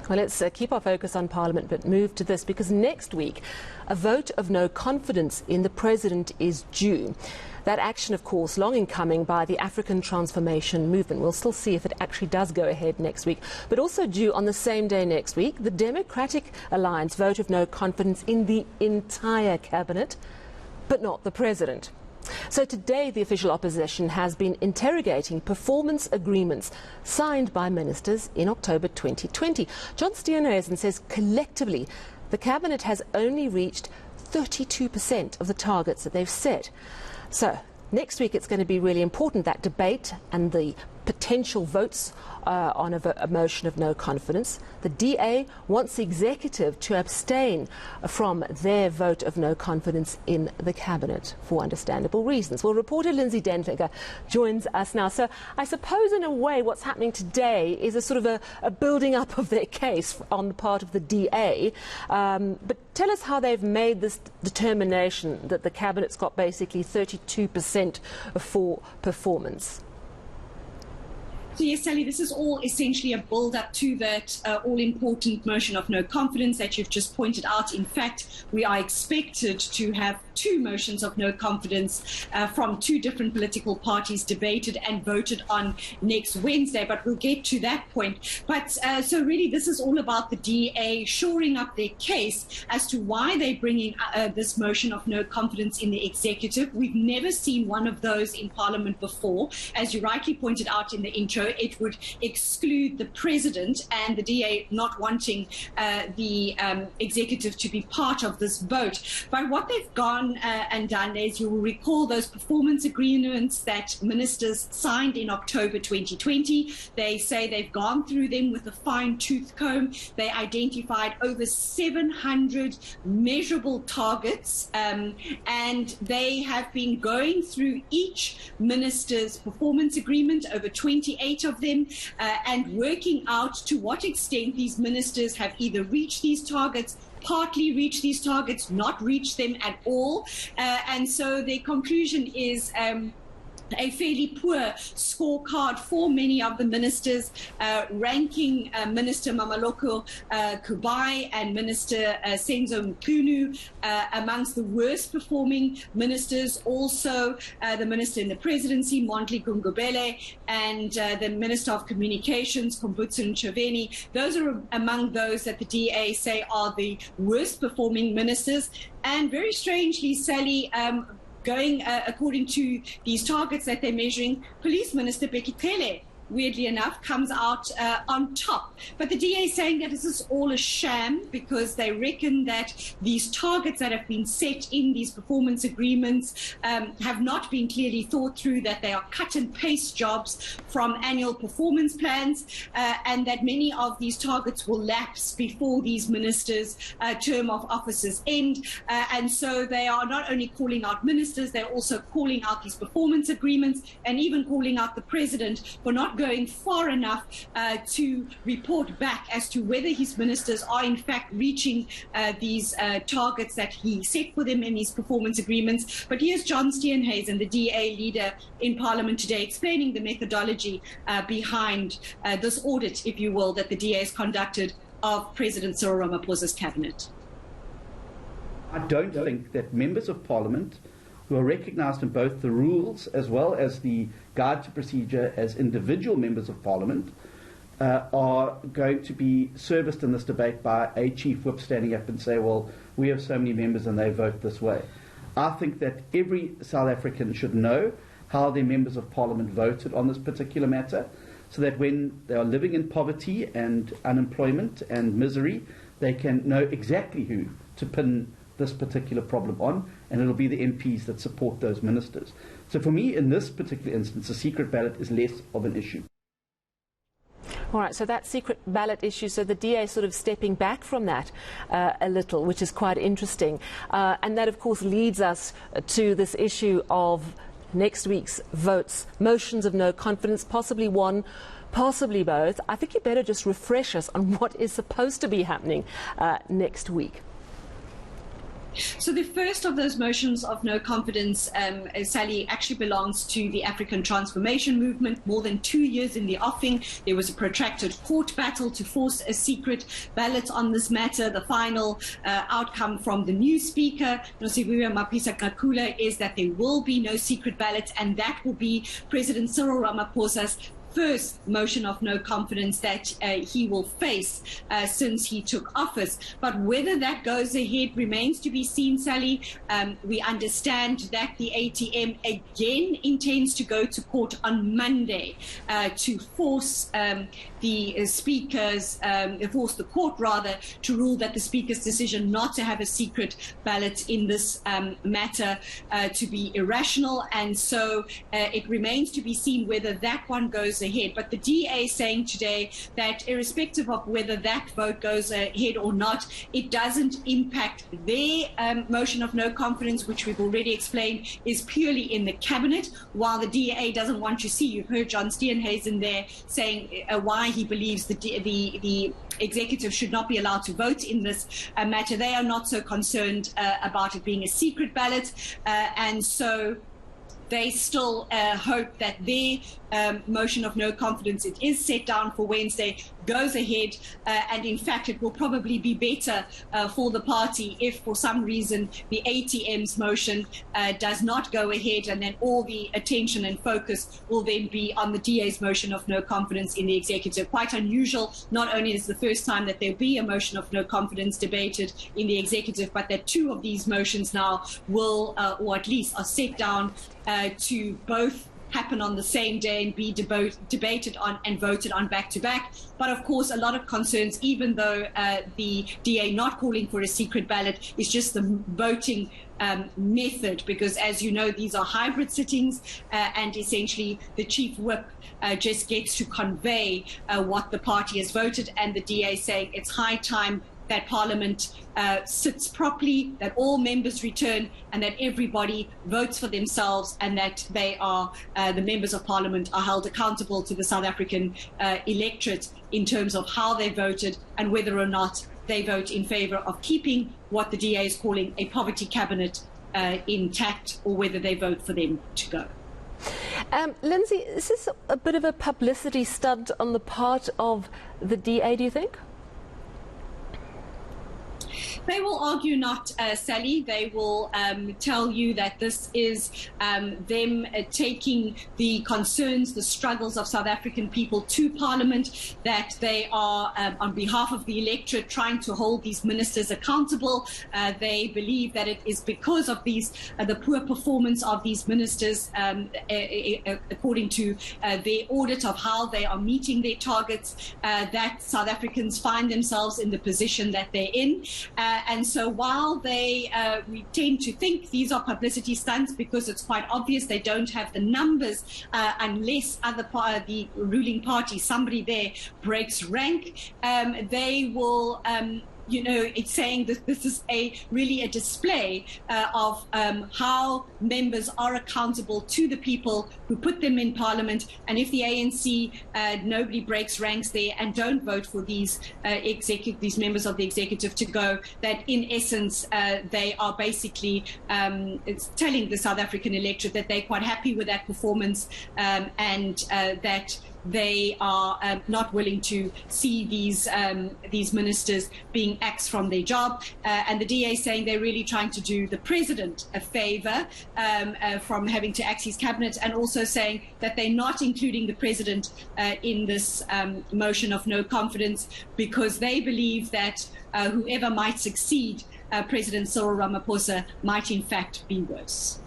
Well, let's keep our focus on Parliament, but move to this, because next week a vote of no confidence in the President is due. That action, of course, long in coming by the African Transformation Movement. We'll still see if it actually does go ahead next week. But also due on the same day next week, the Democratic Alliance vote of no confidence in the entire Cabinet, but not the President. So today the official opposition has been interrogating performance agreements signed by ministers in October 2020. John Steenhuisen says collectively the Cabinet has only reached 32% of the targets that they've set. So next week it's going to be really important, that debate and the potential votes on a motion of no confidence. The DA wants the executive to abstain from their vote of no confidence in the Cabinet for understandable reasons. Well, reporter Lindsay Denfigger joins us now. So I suppose in a way what's happening today is a sort of a building up of their case on the part of the DA. But tell us how they've made this determination that the Cabinet's got basically 32% for performance. So yes, Sally, this is all essentially a build-up to that all-important motion of no confidence that you've just pointed out. In fact, we are expected to have two motions of no confidence from two different political parties debated and voted on next Wednesday, but we'll get to that point. But so really this is all about the DA shoring up their case as to why they're bringing this motion of no confidence in the executive. We've never seen one of those in Parliament before. As you rightly pointed out in the intro, it would exclude the President, and the DA not wanting the executive to be part of this vote. But what they've gone and done, as you will recall, those performance agreements that ministers signed in October 2020, they say they've gone through them with a fine-tooth comb. They identified over 700 measurable targets, and they have been going through each minister's performance agreement, over 28 of them, and working out to what extent these ministers have either reached these targets, partly reached these targets, not reached them at all. And so their conclusion is a fairly poor scorecard for many of the ministers, ranking Minister Mameloko Kubai and Minister Senzo Mkhunu amongst the worst performing ministers. Also, the Minister in the Presidency, Mondli Gungubele, and the Minister of Communications, Kumbutso Ntshavheni. Those are among those that the DA say are the worst performing ministers. And very strangely, Sally, going according to these targets that they're measuring, Police Minister Becky Cele, weirdly enough, comes out on top. But the DA is saying that this is all a sham because they reckon that these targets that have been set in these performance agreements have not been clearly thought through, that they are cut and paste jobs from annual performance plans, and that many of these targets will lapse before these ministers' term of offices end. And so they are not only calling out ministers, they're also calling out these performance agreements and even calling out the President for not going far enough to report back as to whether his ministers are in fact reaching these targets that he set for them in his performance agreements. But here's John Steenhuisen, the DA leader in Parliament today, explaining the methodology behind this audit, if you will, that the DA has conducted of President Cyril Ramaphosa's cabinet. I don't think that members of Parliament who are recognised in both the rules as well as the guide to procedure as individual members of Parliament are going to be serviced in this debate by a chief whip standing up and say, well, we have so many members and they vote this way. I think that every South African should know how their members of Parliament voted on this particular matter, so that when they are living in poverty and unemployment and misery, they can know exactly who to pin this particular problem on, and it'll be the MPs that support those ministers. So for me, in this particular instance, the secret ballot is less of an issue. All right, so that secret ballot issue, so the DA sort of stepping back from that a little, which is quite interesting. And that, of course, leads us to this issue of next week's votes, motions of no confidence, possibly one, possibly both. I think you better just refresh us on what is supposed to be happening next week. So the first of those motions of no confidence, Sally, actually belongs to the African transformation movement. More than 2 years in the offing, there was a protracted court battle to force a secret ballot on this matter. The final outcome from the new speaker, Nosiviwe Mapisa-Nqakula, is that there will be no secret ballot, and that will be President Cyril Ramaphosa's first motion of no confidence that he will face since he took office. But whether that goes ahead remains to be seen, Sally. We understand that the ATM again intends to go to court on Monday to force force the court rather to rule that the Speaker's decision not to have a secret ballot in this matter to be irrational. And so it remains to be seen whether that one goes ahead. But the DA is saying today that irrespective of whether that vote goes ahead or not, it doesn't impact their motion of no confidence, which we've already explained is purely in the cabinet, while the DA doesn't want to see. You've heard John Steenhuisen there saying why he believes the executive should not be allowed to vote in this matter. They are not so concerned about it being a secret ballot, and so they still hope that their motion of no confidence, it is set down for Wednesday, goes ahead, and in fact it will probably be better for the party if for some reason the ATM's motion does not go ahead, and then all the attention and focus will then be on the DA's motion of no confidence in the executive. Quite unusual. Not only is it the first time that there'll be a motion of no confidence debated in the executive, but that two of these motions now will, or at least are set down to both happen on the same day and be debated on and voted on back to back. But of course, a lot of concerns, even though the DA not calling for a secret ballot, is just the voting method, because as you know, these are hybrid sittings, and essentially the chief whip just gets to convey what the party has voted, and the DA saying it's high time that Parliament sits properly, that all members return, and that everybody votes for themselves, and that they are, the members of Parliament are held accountable to the South African electorate in terms of how they voted and whether or not they vote in favour of keeping what the DA is calling a poverty cabinet intact, or whether they vote for them to go. Lindsay, is this a bit of a publicity stunt on the part of the DA, do you think? They will argue not, Sally. They will tell you that this is them taking the concerns, the struggles of South African people to Parliament, that they are, on behalf of the electorate, trying to hold these ministers accountable. They believe that it is because of these, the poor performance of these ministers, according to their audit of how they are meeting their targets, that South Africans find themselves in the position that they're in. And so while we tend to think these are publicity stunts because it's quite obvious they don't have the numbers unless the ruling party, somebody there, breaks rank, they will it's saying that this is really a display of how members are accountable to the people who put them in Parliament. And if the ANC, nobody breaks ranks there and don't vote for these members of the executive to go, that in essence they are basically it's telling the South African electorate that they're quite happy with that performance, and that they are not willing to see these ministers being axed from their job. And the DA saying they're really trying to do the president a favour from having to axe his cabinet, and also saying that they're not including the president in this motion of no confidence because they believe that whoever might succeed President Cyril Ramaphosa might in fact be worse.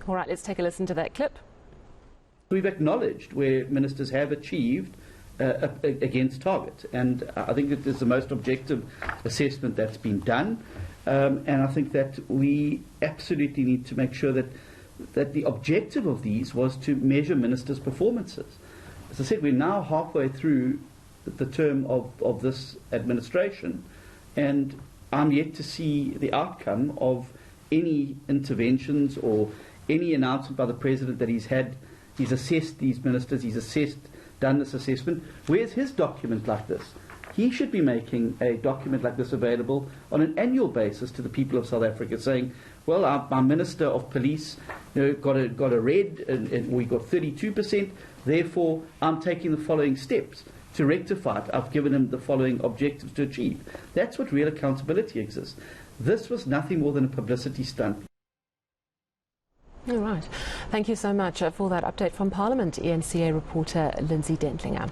All right, let's take a listen to that clip. We've acknowledged where ministers have achieved against target, and I think that is the most objective assessment that's been done, and I think that we absolutely need to make sure that the objective of these was to measure ministers' performances. As I said, we're now halfway through the term of this administration, and I'm yet to see the outcome of any interventions or any announcement by the President that he's assessed these ministers, he's done this assessment. Where's his document like this? he should be making a document like this available on an annual basis to the people of South Africa, saying, well, our Minister of Police got a red, and we got 32%, therefore I'm taking the following steps to rectify it. I've given him the following objectives to achieve. That's what real accountability exists. This was nothing more than a publicity stunt. All right. Thank you so much for that update from Parliament, ENCA reporter Lindsay Dentlinger.